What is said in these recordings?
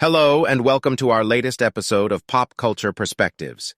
Hello, and welcome to our latest episode of Pop Culture Perspectives.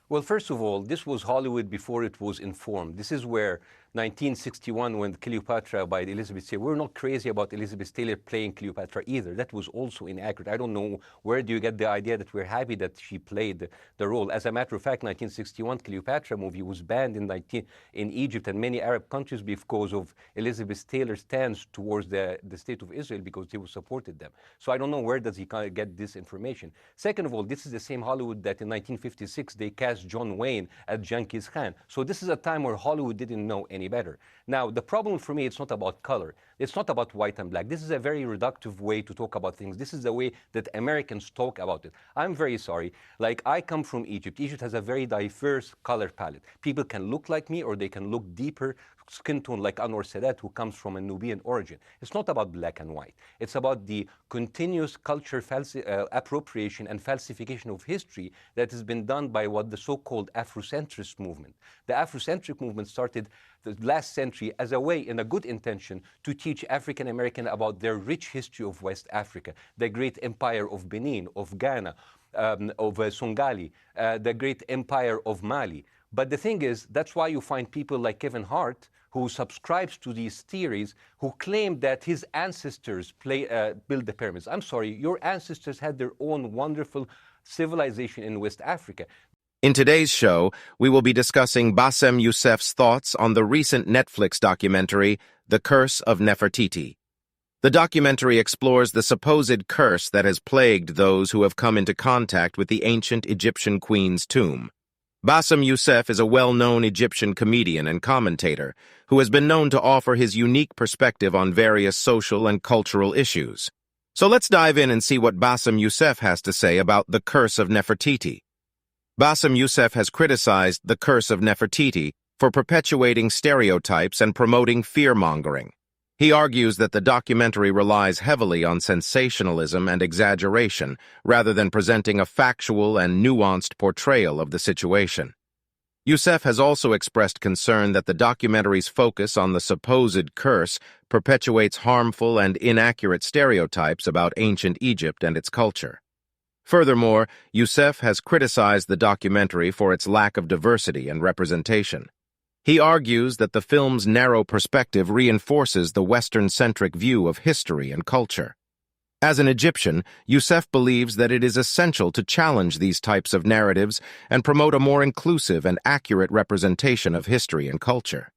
Well, first of all, this was Hollywood before it was informed. This is where 1961, when Cleopatra by Elizabeth Taylor, we're not crazy about Elizabeth Taylor playing Cleopatra either. That was also inaccurate. I don't know where do you get the idea that we're happy that she played the role. As a matter of fact, 1961 Cleopatra movie was banned in Egypt and many Arab countries because of Elizabeth Taylor's stance towards the state of Israel because they supported them. So I don't know where does he get this information. Second of all, this is the same Hollywood that in 1956 they cast John Wayne as Genghis Khan. So this is a time where Hollywood didn't know any better. Now, the problem for me, it's not about color. It's not about white and black. This is a very reductive way to talk about things. This is the way that Americans talk about it. I'm very sorry. Like, I come from Egypt. Egypt has a very diverse color palette. People can look like me or they can look deeper skin tone like Anwar Sadat, who comes from a Nubian origin. It's not about black and white. It's about the continuous culture appropriation and falsification of history that has been done by what the so-called Afrocentrist movement. The Afrocentric movement started the last century as a way, in a good intention, to teach African American about their rich history of West Africa, the great empire of Benin, of Ghana, of Songhali, the great empire of Mali. But the thing is, that's why you find people like Kevin Hart, who subscribes to these theories, who claim that his ancestors built the pyramids. I'm sorry, your ancestors had their own wonderful civilization in West Africa. In today's show, we will be discussing Bassem Youssef's thoughts on the recent Netflix documentary, The Curse of Nefertiti. The documentary explores the supposed curse that has plagued those who have come into contact with the ancient Egyptian queen's tomb. Bassem Youssef is a well-known Egyptian comedian and commentator who has been known to offer his unique perspective on various social and cultural issues. So let's dive in and see what Bassem Youssef has to say about The Curse of Nefertiti. Bassem Youssef has criticized The Curse of Nefertiti for perpetuating stereotypes and promoting fear-mongering. He argues that the documentary relies heavily on sensationalism and exaggeration, rather than presenting a factual and nuanced portrayal of the situation. Youssef has also expressed concern that the documentary's focus on the supposed curse perpetuates harmful and inaccurate stereotypes about ancient Egypt and its culture. Furthermore, Youssef has criticized the documentary for its lack of diversity and representation. He argues that the film's narrow perspective reinforces the Western-centric view of history and culture. As an Egyptian, Youssef believes that it is essential to challenge these types of narratives and promote a more inclusive and accurate representation of history and culture.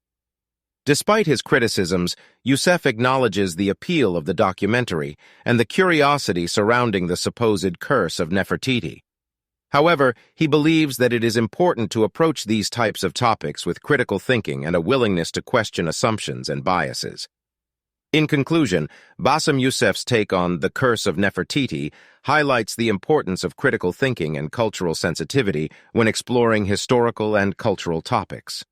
Despite his criticisms, Youssef acknowledges the appeal of the documentary and the curiosity surrounding the supposed curse of Nefertiti. However, he believes that it is important to approach these types of topics with critical thinking and a willingness to question assumptions and biases. In conclusion, Bassem Youssef's take on The Curse of Nefertiti highlights the importance of critical thinking and cultural sensitivity when exploring historical and cultural topics.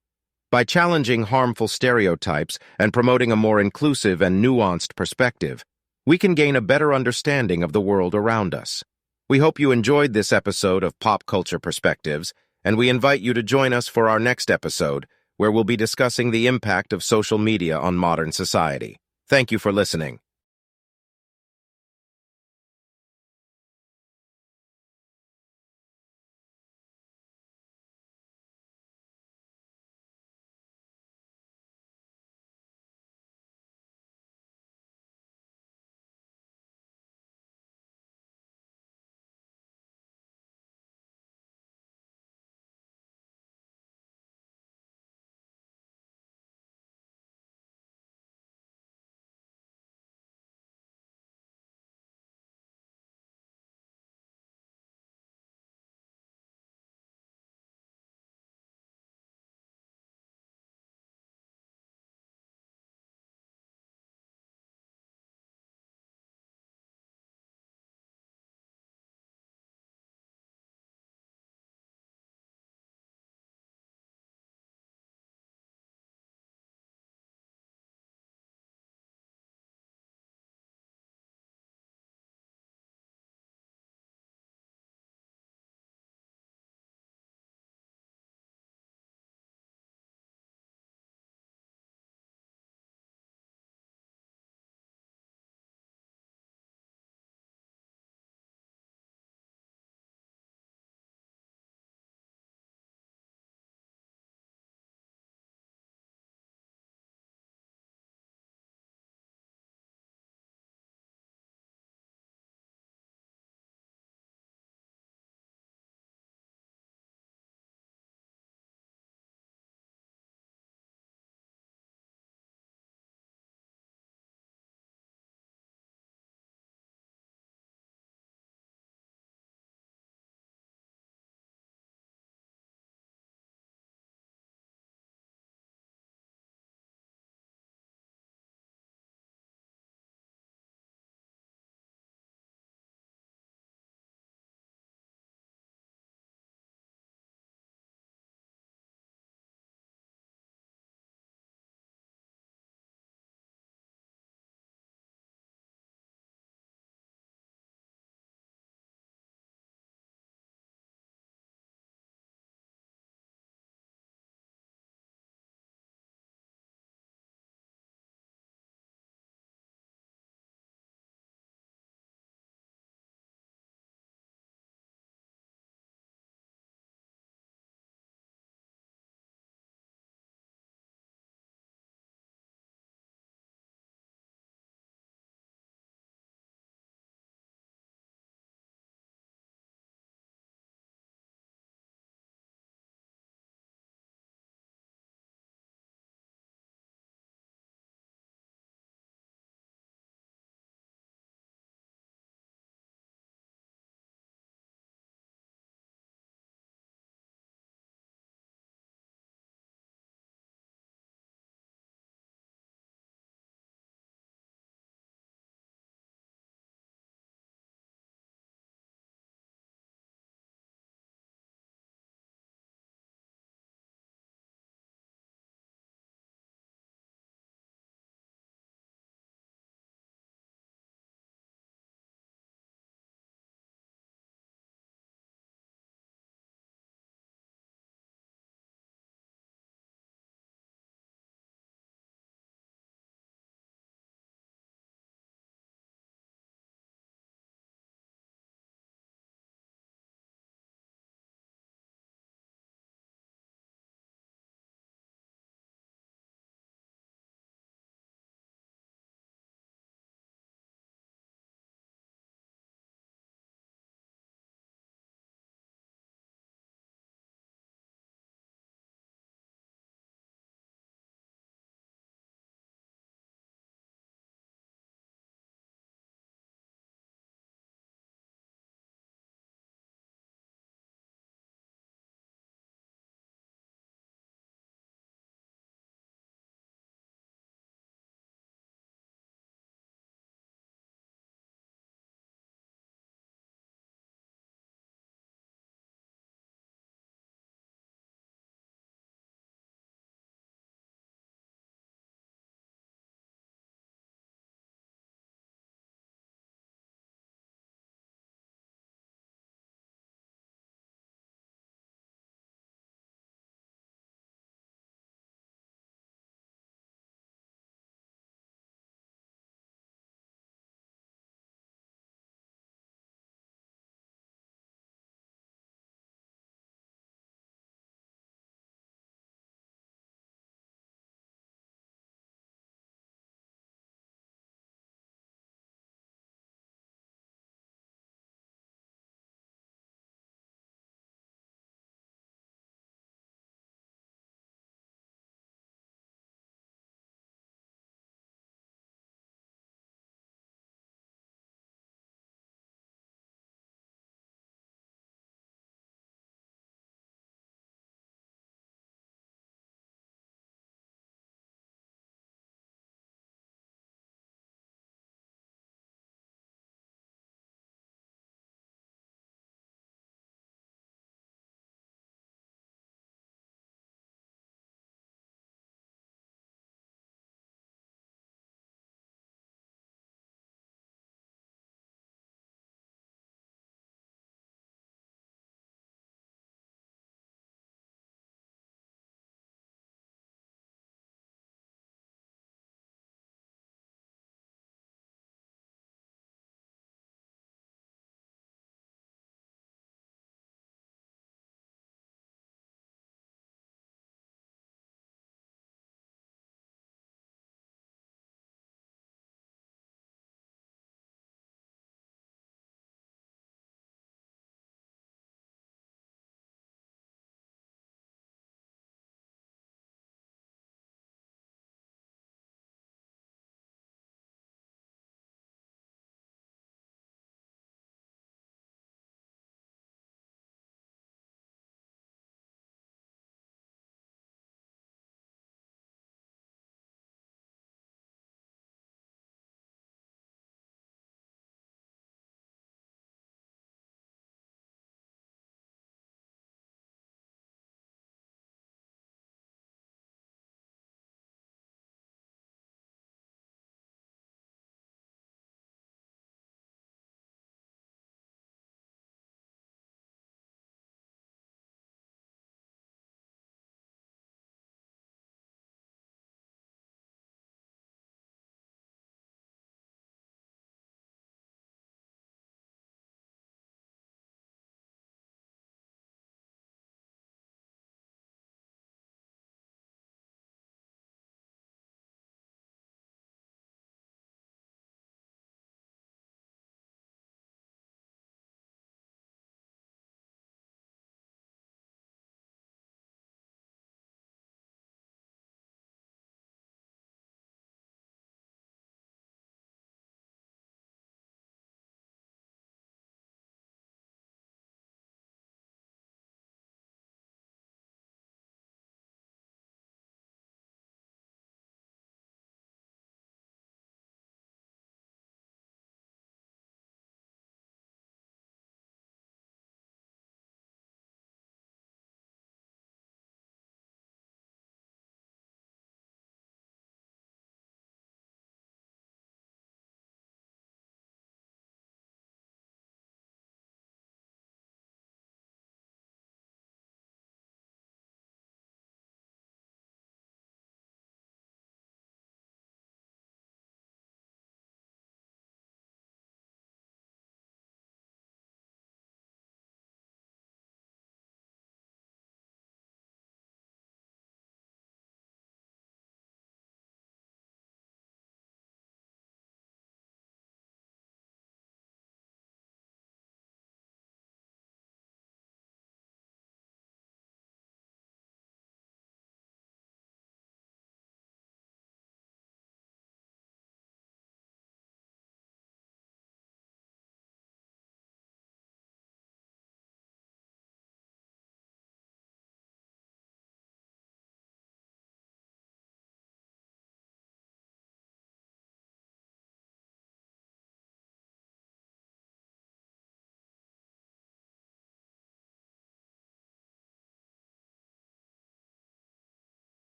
By challenging harmful stereotypes and promoting a more inclusive and nuanced perspective, we can gain a better understanding of the world around us. We hope you enjoyed this episode of Pop Culture Perspectives, and we invite you to join us for our next episode, where we'll be discussing the impact of social media on modern society. Thank you for listening.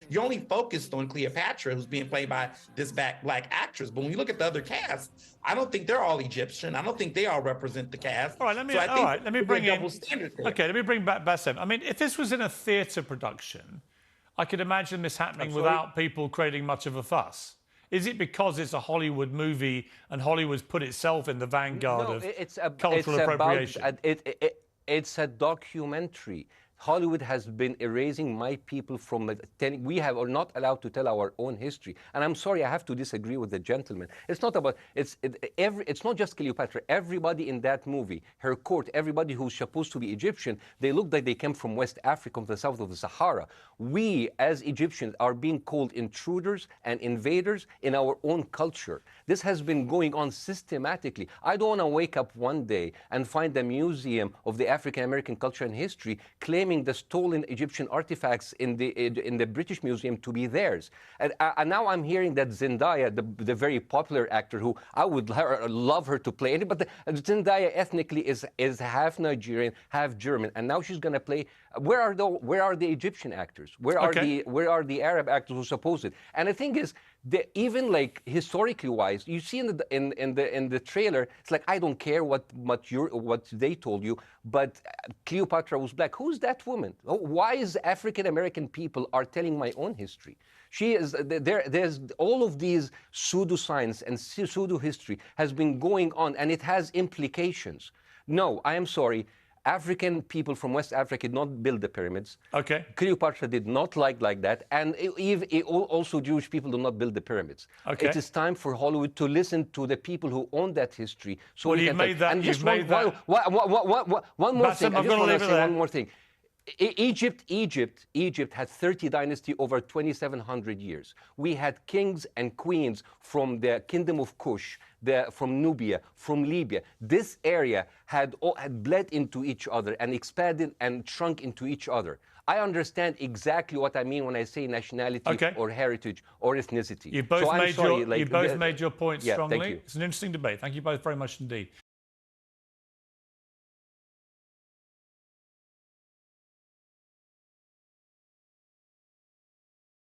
you're only focused on Cleopatra, who's being played by this black actress. But when you look at the other cast, I don't think they're all Egyptian. I don't think they all represent the cast. All right, let me bring in. Double standard there. Okay, let me bring back Bassem. I mean, if this was in a theatre production, I could imagine this happening without people creating much of a fuss. Is it because it's a Hollywood movie and Hollywood's put itself in the vanguard of cultural appropriation? It's a documentary. Hollywood has been erasing my people from telling. We are not allowed to tell our own history. And I'm sorry, I have to disagree with the gentleman. It's not about, it's not just Cleopatra. Everybody in that movie, her court, everybody who's supposed to be Egyptian, they look like they came from West Africa, from the south of the Sahara. We, as Egyptians, are being called intruders and invaders in our own culture. This has been going on systematically. I don't want to wake up one day and find the Museum of the African American Culture and History claiming the stolen Egyptian artifacts in the British Museum to be theirs. And now I'm hearing that Zendaya, the very popular actor, who I would love her to play, but Zendaya ethnically is half Nigerian, half German, and now she's going to play. Where are the Egyptian actors? Where are the Arab actors who suppose it? And the thing is, even like historically wise, you see in the trailer, it's like, I don't care what they told you, but Cleopatra was black. Who's that woman? Why is African American people are telling my own history? She is there's all of these pseudoscience and pseudo history has been going on, and it has implications. No, I am sorry. African people from West Africa did not build the pyramids. Okay. Cleopatra did not like that. And also Jewish people do not build the pyramids. Okay. It is time for Hollywood to listen to the people who own that history. So well, you've made that. One more thing. I just want to say one more thing. Egypt had 30 dynasty over 2,700 years. We had kings and queens from the kingdom of Kush, from Nubia, from Libya. This area had bled into each other and expanded and shrunk into each other. I understand exactly what I mean when I say nationality or heritage or ethnicity. You both made your point strongly. It's an interesting debate. Thank you both very much indeed.